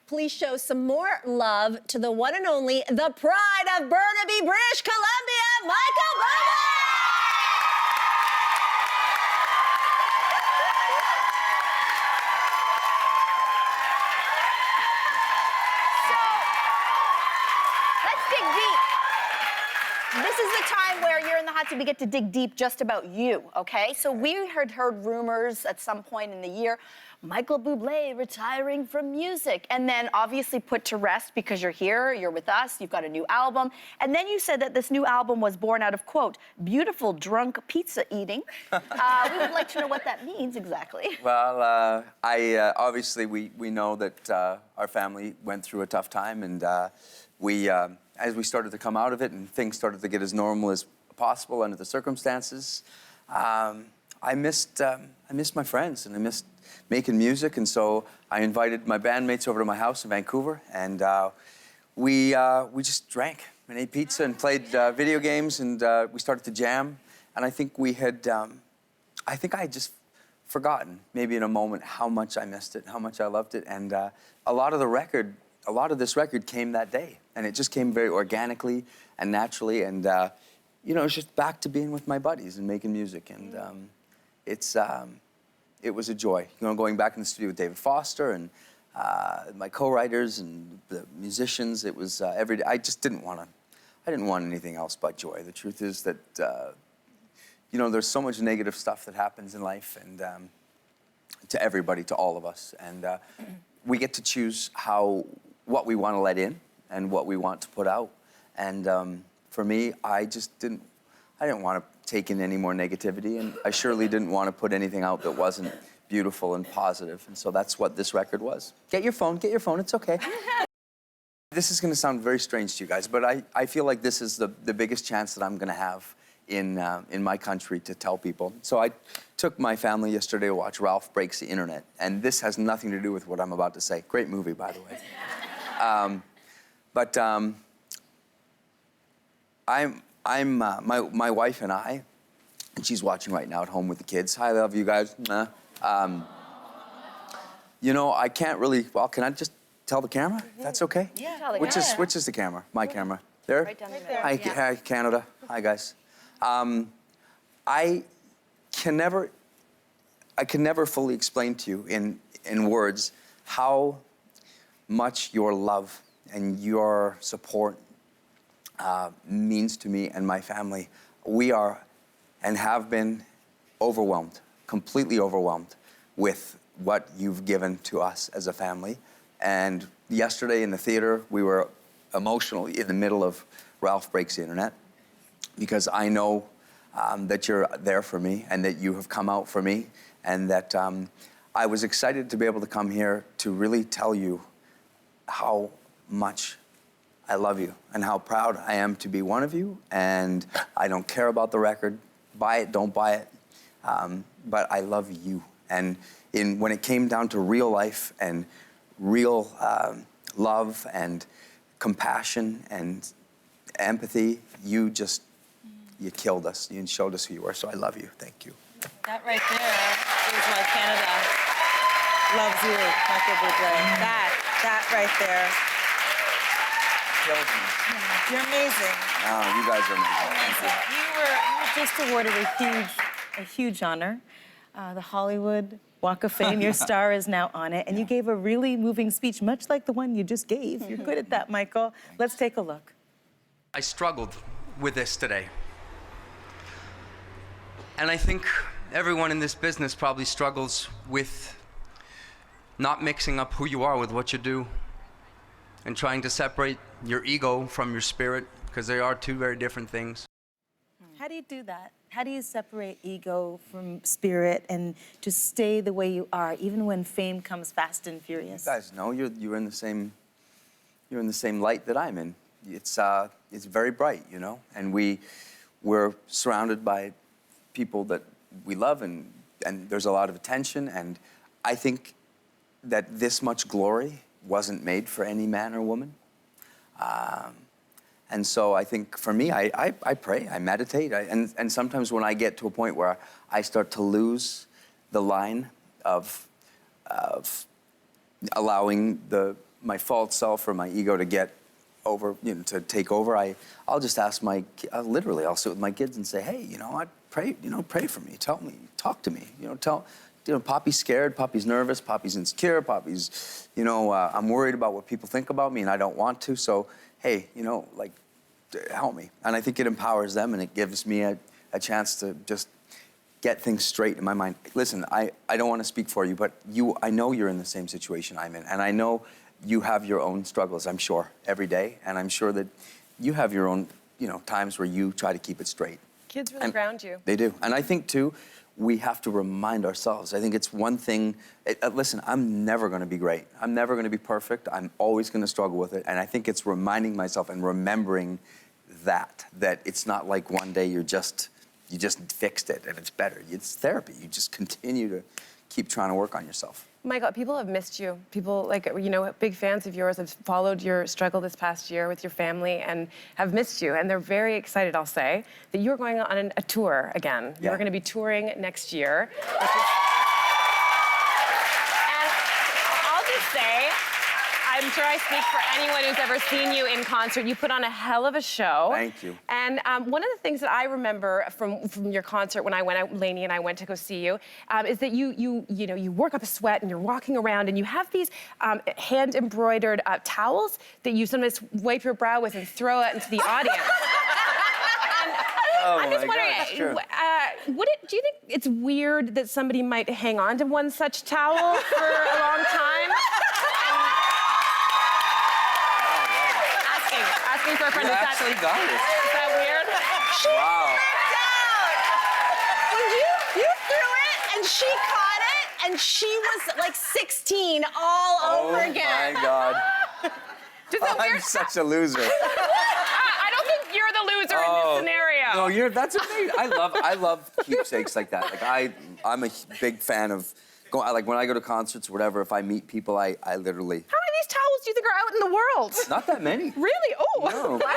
Please show some more love to the one and only, the pride of Burnaby, British Columbia, Michael Bublé! This is the time where you're in the hot seat. We get to dig deep just about you, okay? So we had heard rumors at some point in the year, Michael Bublé retiring from music, and then obviously put to rest because you're here, you're with us, you've got a new album. And then you said that this new album was born out of, quote, beautiful drunk pizza eating. We would like to know what that means exactly. Well, obviously we know that our family went through a tough time, and as we started to come out of it and things started to get as normal as possible under the circumstances, I missed my friends and I missed making music, and so I invited my bandmates over to my house in Vancouver, and we just drank and ate pizza and played video games, and we started to jam, and I think I had just forgotten, maybe in a moment, how much I missed it, how much I loved it, and a lot of this record came that day, and it just came very organically and naturally, and you know, it's just back to being with my buddies and making music, and it was a joy. You know, going back in the studio with David Foster and my co-writers and the musicians. It was every day. I didn't want anything else but joy. The truth is that you know, there's so much negative stuff that happens in life, and to everybody, to all of us, and we get to choose what we want to let in and what we want to put out. And for me, I didn't want to take in any more negativity, and I surely didn't want to put anything out that wasn't beautiful and positive. And so that's what this record was. Get your phone, it's okay. This is going to sound very strange to you guys, but I feel like this is the biggest chance that I'm going to have in my country to tell people. So I took my family yesterday to watch Ralph Breaks the Internet, and this has nothing to do with what I'm about to say. Great movie, by the way. My wife and I, and she's watching right now at home with the kids. Hi, I love you guys. You know, I can't really, well, can I just tell the camera? That's okay? Yeah. Which is the camera? My camera. There? Right down the middle. Hi, Canada. Hi, guys. I can never fully explain to you in words how much your love and your support means to me and my family. We are and have been overwhelmed, completely overwhelmed with what you've given to us as a family. And yesterday in the theater, we were emotionally in the middle of Ralph Breaks the Internet, because I know that you're there for me and that you have come out for me, and that I was excited to be able to come here to really tell you how much I love you and how proud I am to be one of you. And I don't care about the record. Buy it, don't buy it. But I love you. And when it came down to real life and real love and compassion and empathy, you killed us. You showed us who you are. So I love you. Thank you. That right there is why Canada loves you, Michael Bublé. That right there. Kills me. You're amazing. Oh, you guys are amazing. You were just awarded a huge honor. The Hollywood Walk of Fame. Your star is now on it. And you gave a really moving speech, much like the one you just gave. You're good at that, Michael. Let's take a look. I struggled with this today. And I think everyone in this business probably struggles with not mixing up who you are with what you do, and trying to separate your ego from your spirit, because they are two very different things. How do you do that? How do you separate ego from spirit and just stay the way you are, even when fame comes fast and furious? You guys know you're in the same light that I'm in. It's very bright, you know, and we're surrounded by people that we love, and there's a lot of attention, and I think that this much glory wasn't made for any man or woman. And so I think for me, I pray, I meditate, and sometimes when I get to a point where I start to lose the line of allowing my false self or my ego to get over, to take over, I'll just ask literally, I'll sit with my kids and say, hey, you know what, pray for me, tell me, talk to me, Poppy's scared, Poppy's nervous, Poppy's insecure, Poppy's, I'm worried about what people think about me and I don't want to, so, hey, help me. And I think it empowers them and it gives me a chance to just get things straight in my mind. Listen, I don't want to speak for you, but I know you're in the same situation I'm in, and I know you have your own struggles, I'm sure, every day, and I'm sure that you have your own, times where you try to keep it straight. Kids really ground you. They do. And I think, too, we have to remind ourselves. I think it's one thing, listen, I'm never going to be great. I'm never going to be perfect. I'm always going to struggle with it, and I think it's reminding myself and remembering that it's not like one day you just fixed it and it's better. It's therapy. You just continue to keep trying to work on yourself. Michael, people have missed you. People, big fans of yours have followed your struggle this past year with your family and have missed you. And they're very excited, I'll say, that you're going on a tour again. Yeah. You're going to be touring next year. And I'll just say, I'm sure I speak for anyone who's ever seen you in concert. You put on a hell of a show. Thank you. And one of the things that I remember from your concert when I went out, Lainey and I went to go see you, is that you work up a sweat and you're walking around and you have these hand embroidered towels that you sometimes wipe your brow with and throw out into the audience. I'm just wondering, do you think it's weird that somebody might hang on to one such towel for a long time? Asking for a friend You who's actually not. got it. Is that weird? Wow. When you threw it and she caught it and she was like 16 all over again. Oh my God. Does that I'm weird? such a loser. I don't think you're the loser in this scenario. No, that's amazing. I love keepsakes like that. I'm a big fan of when I go to concerts or whatever, if I meet people, I literally. How many of these towels do you think are out in the world? Not that many. Really? Oh. No. Wow.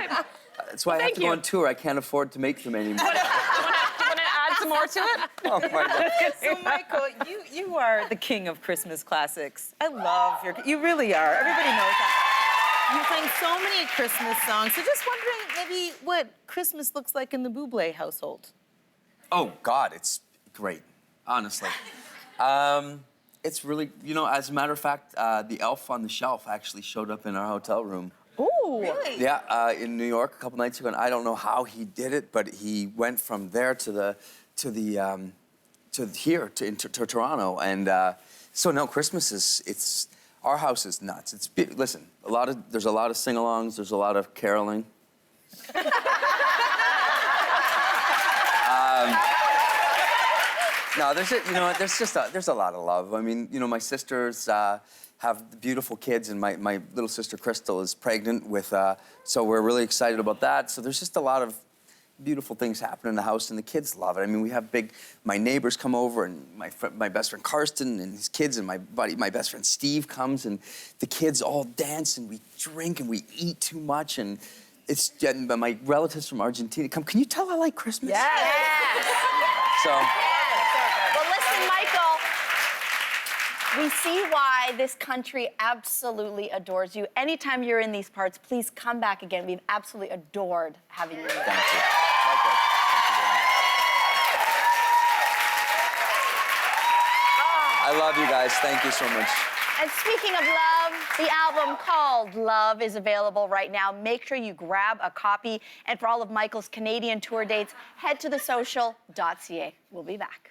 No. That's why I have to go on tour. I can't afford to make them anymore. Do you want to add some more to it? Oh my God. So, Michael, you are the king of Christmas classics. I love you really are. Everybody knows that. You sang so many Christmas songs. So just wondering maybe what Christmas looks like in the Bublé household. Oh God, it's great. Honestly. It's really, as a matter of fact, the elf on the shelf actually showed up in our hotel room. Ooh. Really? Yeah, in New York a couple nights ago, and I don't know how he did it, but he went from there to Toronto, and so no, Christmas is our house is nuts. Listen, there's a lot of sing-alongs, there's a lot of caroling. No, there's a lot of love. I mean, my sisters have beautiful kids, and my little sister Crystal is pregnant with, so we're really excited about that. So there's just a lot of beautiful things happening in the house, and the kids love it. I mean, we have my neighbors come over, and my best friend Karsten and his kids, and my best friend Steve comes, and the kids all dance, and we drink, and we eat too much, and my relatives from Argentina come. Can you tell I like Christmas? Yes. So. Well, listen, Michael, we see why this country absolutely adores you. Anytime you're in these parts, please come back again. We've absolutely adored having you. Thank you. I love you guys. Thank you so much. And speaking of love, the album called Love is available right now. Make sure you grab a copy. And for all of Michael's Canadian tour dates, head to thesocial.ca. We'll be back.